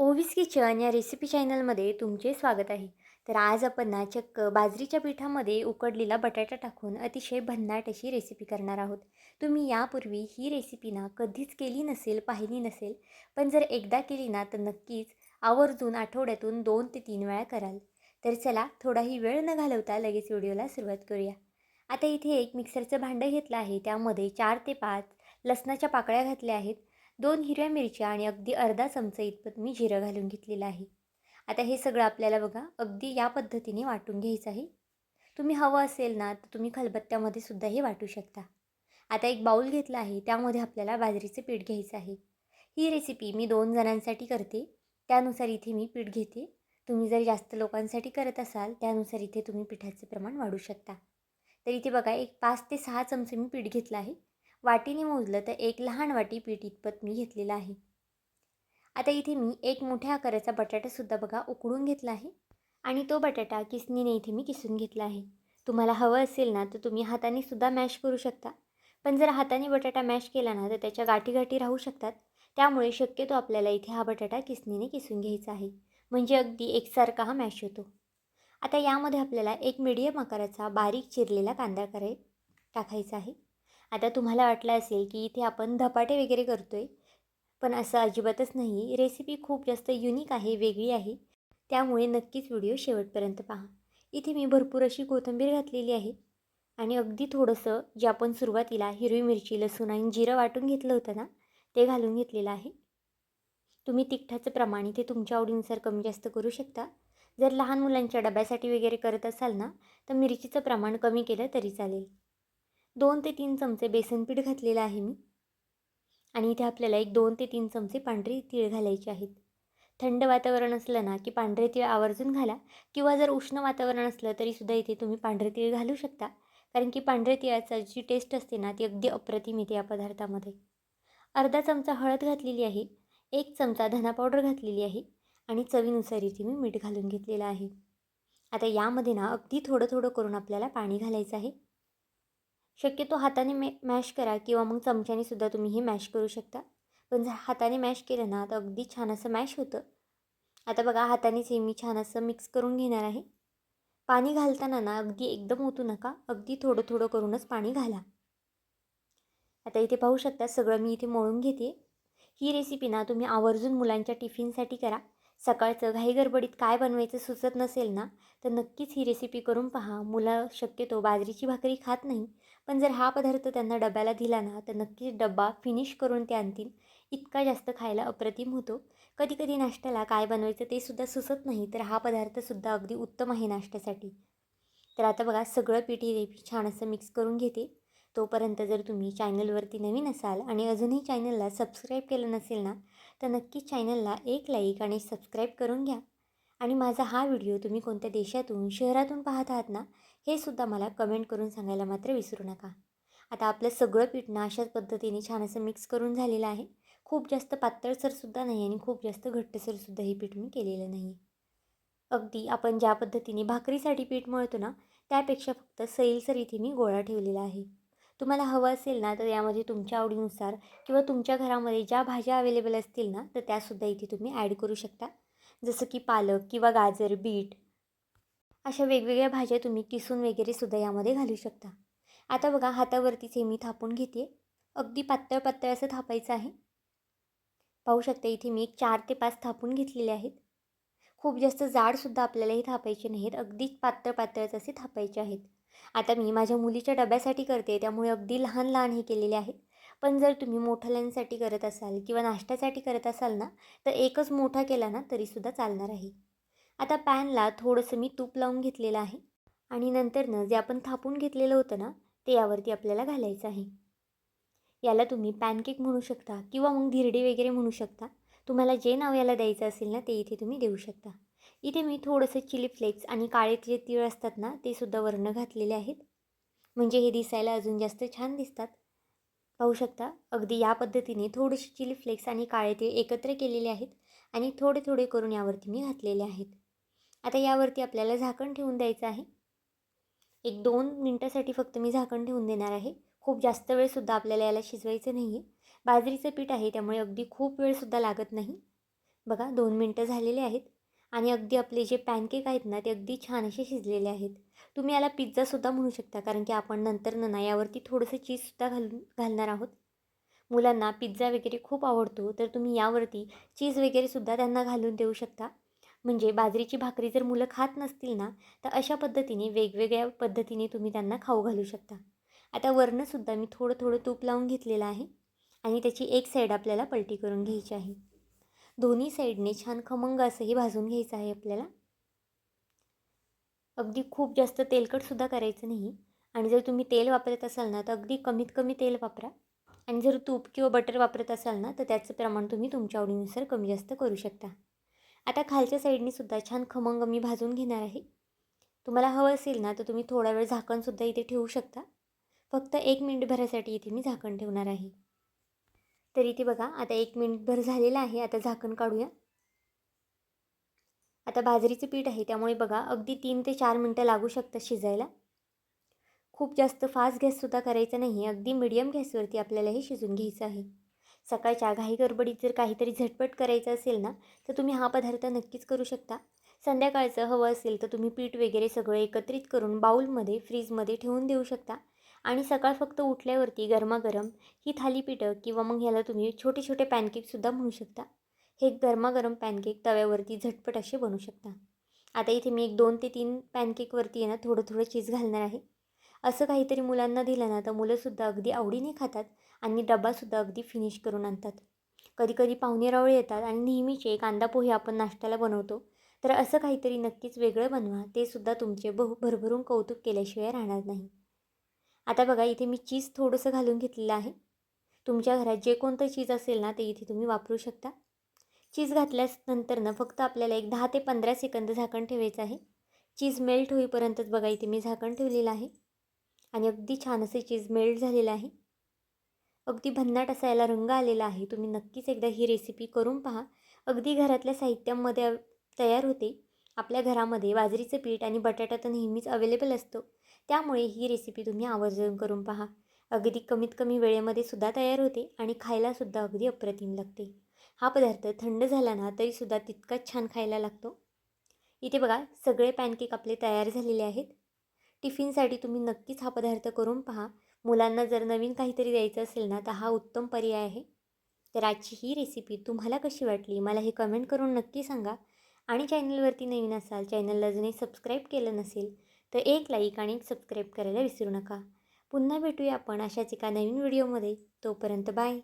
ओवीस kitchen या recipe चॅनलमध्ये तुमचे स्वागत आहे. तर आज आपण ना चक्क बाजरीच्या पिठामध्ये उकडलेला बटाटा टाकून अतिशय भन्नाट अशी रेसिपी करणार आहोत. तुम्ही यापूर्वी ही रेसिपी ना कधीच केली नसेल, पाहिली नसेल, पण जर एकदा केली ना तर नक्कीच आवर्जून आठवड्यातून 2 ते 3 वेळा कराल. तर चला थोडाही वेळ न घालवता लगेच व्हिडिओला सुरुवात करूया. आता इथे एक मिक्सरचं भांडं घेतलं आहे. त्यामध्ये 4 ते 5 लसणाच्या पाकळ्या घातल्या आहेत. 2 हिरव्या मिरच्या आणि अगदी अर्धा चमचा इतपत मी जिरं घालून घेतलेलं आहे. आता हे सगळं आपल्याला बघा अगदी या पद्धतीने वाटून घ्यायचं आहे. तुम्ही हवं असेल ना तर तुम्ही खलबत्त्यामध्ये सुद्धा हे वाटू शकता. आता एक बाऊल घेतला आहे. त्यामध्ये आपल्याला बाजरीचं पीठ घ्यायचं आहे. ही रेसिपी मी 2 जणांसाठी करते. त्यानुसार इथे मी पीठ घेते. तुम्ही जर जास्त लोकांसाठी करत असाल त्यानुसार इथे तुम्ही पिठाचे प्रमाण वाढवू शकता. तर इथे बघा एक 5 ते 6 चमचे मी पीठ घेतलं आहे. वाटीने मोजलं तर एक लहान वाटी पीठ इतपत मी घेतलेलं आहे. आता इथे मी एक मोठ्या आकाराचा बटाटासुद्धा बघा उकडून घेतला आहे आणि तो बटाटा किसणीने इथे मी किसून घेतला आहे. तुम्हाला हवं असेल ना तर तुम्ही हाताने सुद्धा मॅश करू शकता. पण जर हाताने बटाटा मॅश केला ना तर त्याच्या गाठी-गाठी राहू शकतात. त्यामुळे शक्यतो आपल्याला इथे हा बटाटा किसणीने किसून घ्यायचा आहे. म्हणजे अगदी एकसारखा हा मॅश होतो. आता यामध्ये आपल्याला एक मीडियम आकाराचा बारीक चिरलेला कांदा टाकायचा आहे. आता तुम्हाला वाटलं असेल की इथे आपण धपाटे वगैरे करतोय, पण असं अजिबातच नाही. रेसिपी खूप जास्त युनिक आहे, वेगळी आहे. त्यामुळे नक्कीच व्हिडिओ शेवटपर्यंत पहा. इथे मी भरपूर अशी कोथिंबीर घातलेली आहे आणि अगदी थोडंसं जे आपण सुरुवातीला हिरवी मिरची, लसूण आणि जिरं वाटून घेतलं होतं ना, ते घालून घेतलेलं आहे. तुम्ही तिखटाचं प्रमाण इथे तुमच्या आवडीनुसार कमी जास्त करू शकता. जर लहान मुलांच्या डब्यासाठी वगैरे करत असाल ना, तर मिरचीचं प्रमाण कमी केलं तरी चालेल. 2 ते 3 चमचे बेसन पीठ घातलेलं आहे मी आणि इथे आपल्याला एक 2 ते 3 चमचे पांढरी तीळ घालायचे आहेत. थंड वातावरण असलं ना, की पांढरे तीळ आवर्जून घाला किंवा जर उष्ण वातावरण असलं तरीसुद्धा इथे तुम्ही पांढरे तीळ घालू शकता. कारण की पांढऱ्या तिळाचा जी टेस्ट असते ना, ती अगदी अप्रतिम येते या पदार्थामध्ये. अर्धा चमचा हळद घातलेली आहे, 1 चमचा धना पावडर घातलेली आहे आणि चवीनुसार इथे मी मीठ घालून घेतलेलं आहे. आता यामध्ये ना अगदी थोडं-थोडं करून आपल्याला पाणी घालायचं आहे. शक्यतो हाताने मॅश करा किंवा मग चमच्याने सुद्धा तुम्ही हे मॅश करू शकता. पण जर हाताने मॅश केलं ना तर अगदी छान असं मॅश होतं. आता बघा हातानेच हे मी छान असं मिक्स करून घेणार आहे. पाणी घालताना ना अगदी एकदम ओतू नका. अगदी थोडं-थोडं करूनच पाणी घाला. आता इथे पाहू शकता सगळं मी इथे मळून घेते. ही रेसिपी ना तुम्ही आवर्जून मुलांच्या टिफिनसाठी करा. सकाळचं घाईगडबडीत काय बनवायचं सुचत नसेल ना, तर नक्कीच ही रेसिपी करून पहा. मुलं शक्यतो बाजरीची भाकरी खात नाही, पण जर हा पदार्थ त्यांना डब्याला दिला ना, तर नक्कीच डब्बा फिनिश करून ते आणतील. इतका जास्त खायला अप्रतिम होतो. कधी-कधी नाश्त्याला काय बनवायचं ते सुद्धा सुचत नाही, तर हा पदार्थसुद्धा अगदी उत्तम आहे नाश्त्यासाठी. तर आता बघा सगळं पीठ हे छान असं मिक्स करून घेते. तोपर्यंत जर तुम्ही चॅनलवरती नवीन असाल आणि अजूनही चॅनलला सबस्क्राईब केलं नसेल ना, तर नक्कीच चॅनलला एक लाईक आणि सबस्क्राईब करून घ्या. आणि माझा हा व्हिडिओ तुम्ही कोणत्या देशातून, शहरातून पाहत आहात ना, हे सुद्धा मला कमेंट करून सांगायला मात्र विसरू नका. आता आपलं सगळं पीठ ना अशाच पद्धतीने छान असं मिक्स करून झालेलं आहे. खूप जास्त पातळसरसुद्धा नाही आणि खूप जास्त घट्टसरसुद्धा हे पीठ मी केलेलं नाही. अगदी आपण ज्या पद्धतीने भाकरीसाठी पीठ मळतो ना, त्यापेक्षा फक्त सैलसर इथे मी गोळा ठेवलेला आहे. तुम्हाला हवं असेल ना, तर यामध्ये तुमच्या आवडीनुसार किंवा तुमच्या घरामध्ये ज्या भाज्या अवेलेबल असतील ना, तर त्यासुद्धा इथे तुम्ही ॲड करू शकता. जसं की पालक किंवा गाजर, बीट अशा वेगवेगळ्या भाज्या तुम्ही किसून वगैरे सुद्धा यामध्ये घालू शकता. आता बघा हातावरतीच हे मी थापून घेते. अगदी पातळ पातळ असं थापायचं आहे. पाहू शकता इथे मी एक 4 ते 5 थापून घेतलेले आहेत. खूप जास्त जाडसुद्धा आपल्याला हे थापायचे नाहीत. अगदीच पातळ-पातळच असे थापायचे आहेत. आता मी माझ्या मुलीच्या डब्यासाठी करते त्यामुळे अगदी लहान-लहान हे केलेले आहेत. पण जर तुम्ही मोठ्याल्यांसाठी करत असाल किंवा नाश्त्यासाठी करत असाल ना, तर एकच मोठा केला ना तरीसुद्धा चालणार आहे. आता पॅनला थोडंसं मी तूप लावून घेतलेलं आहे आणि नंतरनं जे आपण थापून घेतलेलं होतं ना, ते यावरती आपल्याला घालायचं आहे. याला तुम्ही पॅनकेक म्हणू शकता किंवा मग धिरडे वगैरे म्हणू शकता. तुम्हाला जे नाव याला द्यायचं असेल ना, ते इथे तुम्ही देऊ शकता. इथे मी थोडंसं चिली फ्लेक्स आणि काळे जे तीळ असतात ना, ते सुद्धा वरनं घातलेले आहेत. म्हणजे हे दिसायला अजून जास्त छान दिसतात. पाहू शकता अगदी या पद्धतीने थोडेसे चिली फ्लेक्स आणि काळे तीळ एकत्र केलेले आहेत आणि थोडे-थोडे करून यावरती मी घातलेले आहेत. आता यावरती आपल्याला झाकण ठेवून द्यायचं आहे. एक 2 मिनिटासाठी फक्त मी झाकण ठेवून देणार आहे. खूप जास्त वेळसुद्धा आपल्याला याला शिजवायचं नाही आहे. बाजरीचं पीठ आहे त्यामुळे अगदी खूप वेळसुद्धा लागत नाही. बघा 2 मिनटं झालेले आहेत आणि अगदी आपले जे पॅनकेक आहेत ना ते अगदी छान असे शिजलेले आहेत. तुम्ही याला पिझ्झासुद्धा म्हणू शकता कारण की आपण नंतर ना यावरती थोडंसं चीजसुद्धा घालणार आहोत. मुलांना पिझ्झा वगैरे खूप आवडतो तर तुम्ही यावरती चीज वगैरेसुद्धा त्यांना घालून देऊ शकता. म्हणजे बाजरीची भाकरी जर मुलं खात नसतील ना तर अशा पद्धतीने वेगवेगळ्या पद्धतीने तुम्ही त्यांना खाऊ घालू शकता. आता वरनंसुद्धा मी थोडं थोडं तूप लावून घेतलेलं आहे आणि त्याची एक साईड आपल्याला पलटी करून घ्यायची आहे. दोन्ही साईडने छान खमंग असंही भाजून घ्यायचं आहे आपल्याला. अगदी खूप जास्त तेलकटसुद्धा करायचं नाही आणि जर तुम्ही तेल वापरत असाल ना तर अगदी कमीत कमी तेल वापरा आणि जर तूप किंवा बटर वापरत असाल ना तर त्याचं प्रमाण तुम्ही तुमच्या आवडीनुसार कमी जास्त करू शकता. आता खालच्या साईडने सुद्धा छान खमंग मी भाजून घेणार आहे. तुम्हाला हवं असेल ना तर तुम्ही थोडा वेळ झाकणसुद्धा इथे ठेवू शकता. फक्त 1 मिनिटभरासाठी इथे मी झाकण ठेवणार आहे. तर इथे बघा आता 1 मिनिटभर झालेलं आहे. आता झाकण काढूया. आता बाजरीचं पीठ आहे त्यामुळे बघा अगदी 3 ते 4 मिनटं लागू शकतात शिजायला. खूप जास्त फास्ट गॅससुद्धा करायचा नाही आहे. अगदी मीडियम गॅसवरती आपल्याला हे शिजून घ्यायचं आहे. सकाळच्या घाईगडबडीत जर काहीतरी झटपट करायचं असेल ना तर तुम्ही हा पदार्थ नक्कीच करू शकता. संध्याकाळचं हवं असेल तर तुम्ही पीठ वगैरे सगळं एकत्रित करून बाऊलमध्ये फ्रीजमध्ये ठेवून देऊ शकता आणि सकाळ फक्त उठल्यावरती गरमागरम ही थालीपीठं किंवा मग ह्याला तुम्ही छोटे छोटे पॅनकेकसुद्धा म्हणू शकता. हे गरमागरम पॅनकेक तव्यावरती झटपट असे बनवू शकता. आता इथे मी एक 2 ते 3 पॅनकेकवरती आहे ना थोडं थोडं चीज घालणार आहे. असं काहीतरी मुलांना दिलं ना तर मुलंसुद्धा अगदी आवडीने खातात आणि डब्बासुद्धा अगदी फिनिश करून आणतात. कधीकधी पाहुणेरावळे येतात आणि नेहमीचे कांदा पोहे आपण नाश्त्याला बनवतो. तर असं काहीतरी नक्कीच वेगळं बनवा. ते सुद्धा तुमचे भरभरून कौतुक केल्याशिवाय राहणार नाही. आता बघा इथे मी चीज थोडंसं घालून घेतलेलं आहे. तुमच्या घरात जे कोणतं चीज असेल ना ते इथे तुम्ही वापरू शकता. चीज घातल्यानंतर ना फक्त आपल्याला एक 10 ते 15 सेकंद झाकण ठेवायचं आहे. चीज मेल्ट होईपर्यंतच बघा इथे मी झाकण ठेवलेलं आहे आणि अगदी छान असे चीज मेल्ट झालेलं आहे. अगदी भन्नाट असा याला रंग आलेला आहे. तुम्ही नक्कीच एकदा ही रेसिपी करून पहा. अगदी घरातल्या साहित्यामध्ये तयार होते. आपल्या घरामध्ये बाजरीचं पीठ आणि बटाटा तर नेहमीच अवेलेबल असतो. त्यामुळे ही रेसिपी तुम्ही आवर्जून करून पहा. अगदी कमीत कमी वेळेमध्ये सुद्धा तयार होते आणि खायलासुद्धा अगदी अप्रतिम लागते. हा पदार्थ थंड झाला ना तरीसुद्धा तितकाच छान खायला लागतो. इथे बघा सगळे पॅनकेक आपले तयार झालेले आहेत. टिफिनसाठी तुम्ही नक्कीच हा पदार्थ करून पहा. मुलांना जर नवीन काहीतरी द्यायचं असेल ना तर हा उत्तम पर्याय आहे. तर आजची ही रेसिपी तुम्हाला कशी वाटली मला हे कमेंट करून नक्की सांगा आणि चॅनलवरती नवीन असाल, चॅनलला अजूनही सबस्क्राईब केलं नसेल तर एक लाईक आणि एक सबस्क्राईब करायला विसरू नका. पुन्हा भेटूया आपण अशाच एका नवीन व्हिडिओमध्ये. तोपर्यंत बाय.